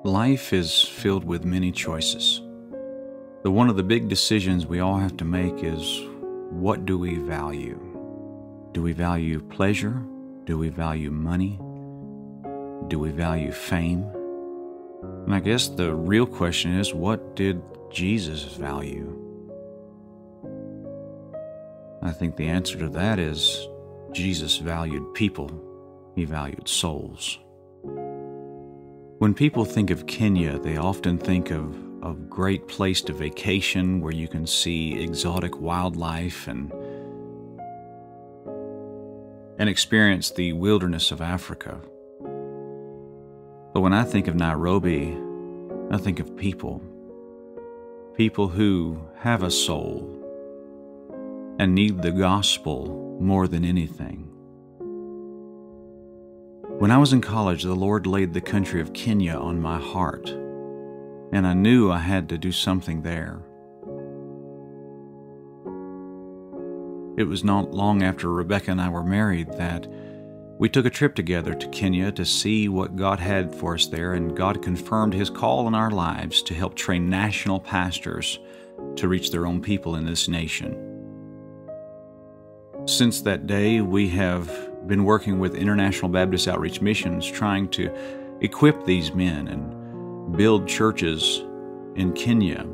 Life is filled with many choices. But one of the big decisions we all have to make is, what do we value? Do we value pleasure? Do we value money? Do we value fame? And I guess the real question is, what did Jesus value? I think the answer to that is, Jesus valued people. He valued souls. When people think of Kenya, they often think of a great place to vacation where you can see exotic wildlife and experience the wilderness of Africa. But when I think of Nairobi, I think of people. People who have a soul and need the gospel more than anything. When I was in college, the Lord laid the country of Kenya on my heart, and I knew I had to do something there. It was not long after Rebecca and I were married that we took a trip together to Kenya to see what God had for us there, and God confirmed His call in our lives to help train national pastors to reach their own people in this nation. Since that day, we have been working with International Baptist Outreach Missions, trying to equip these men and build churches in Kenya.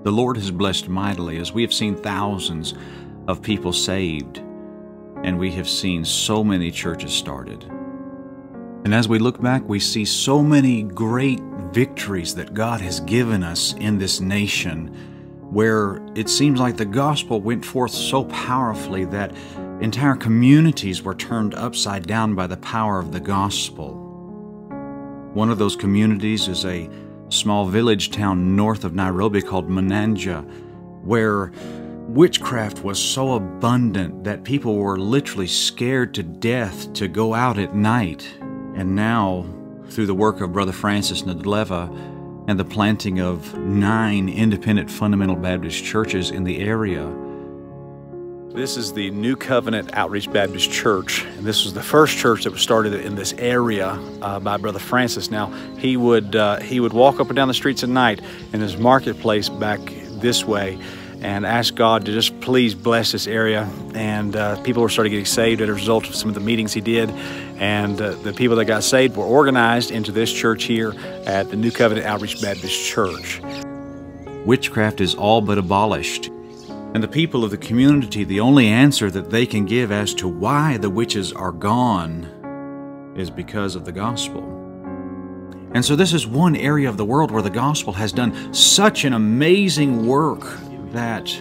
The Lord has blessed mightily as we have seen thousands of people saved, and we have seen so many churches started. And as we look back, we see so many great victories that God has given us in this nation, where it seems like the gospel went forth so powerfully that entire communities were turned upside down by the power of the gospel. One of those communities is a small village town north of Nairobi called MAJANJA, where witchcraft was so abundant that people were literally scared to death to go out at night. And now, through the work of Brother Francis NDLEVA and the planting of 9 independent fundamental Baptist churches in the area. This is the New Covenant Outreach Baptist Church, and this was the first church that was started in this area by Brother Francis. Now, he would walk up and down the streets at night in his marketplace back this way and ask God to just please bless this area. And people were starting getting saved as a result of some of the meetings he did. And the people that got saved were organized into this church here at the New Covenant Outreach Baptist Church. Witchcraft is all but abolished. And the people of the community, the only answer that they can give as to why the witches are gone is because of the gospel. And so this is one area of the world where the gospel has done such an amazing work that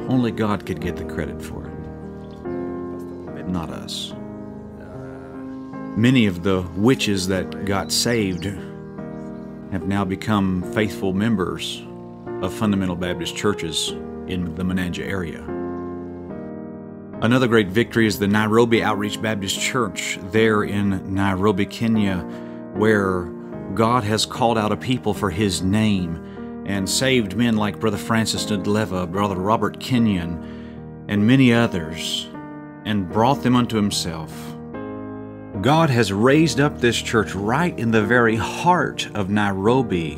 only God could get the credit for it, not us. Many of the witches that got saved have now become faithful members of fundamental Baptist churches in the MAJANJA area. Another great victory is the Nairobi Outreach Baptist Church there in Nairobi, Kenya, where God has called out a people for His name and saved men like Brother Francis NDLEVA, Brother Robert Kenyan, and many others, and brought them unto Himself. God has raised up this church right in the very heart of Nairobi,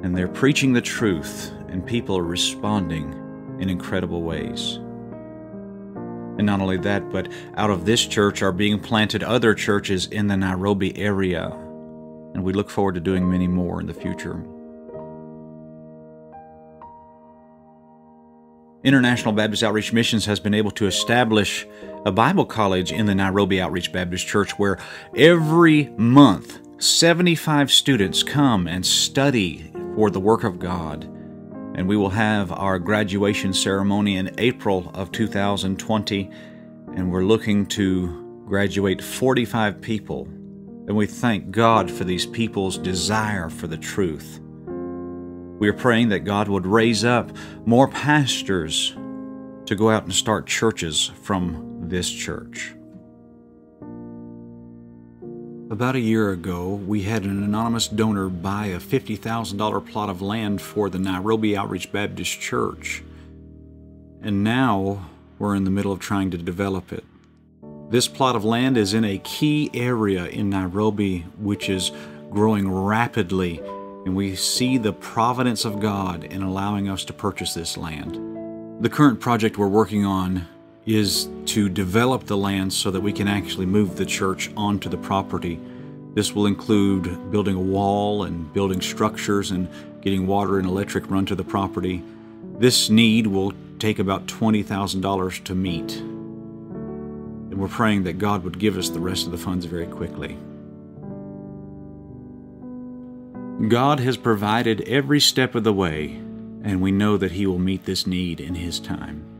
and they're preaching the truth, and people are responding in incredible ways. And not only that, but out of this church are being planted other churches in the Nairobi area, and we look forward to doing many more in the future. International Baptist Outreach Missions has been able to establish a Bible college in the Nairobi Outreach Baptist Church where every month 75 students come and study for the work of God. And we will have our graduation ceremony in April of 2020, and we're looking to graduate 45 people. And we thank God for these people's desire for the truth. We are praying that God would raise up more pastors to go out and start churches from this church. About a year ago, we had an anonymous donor buy a $50,000 plot of land for the Nairobi Outreach Baptist Church. And now we're in the middle of trying to develop it. This plot of land is in a key area in Nairobi, which is growing rapidly, and we see the providence of God in allowing us to purchase this land. The current project we're working on is to develop the land so that we can actually move the church onto the property. This will include building a wall and building structures and getting water and electric run to the property. This need will take about $20,000 to meet. And we're praying that God would give us the rest of the funds very quickly. God has provided every step of the way, and we know that He will meet this need in His time.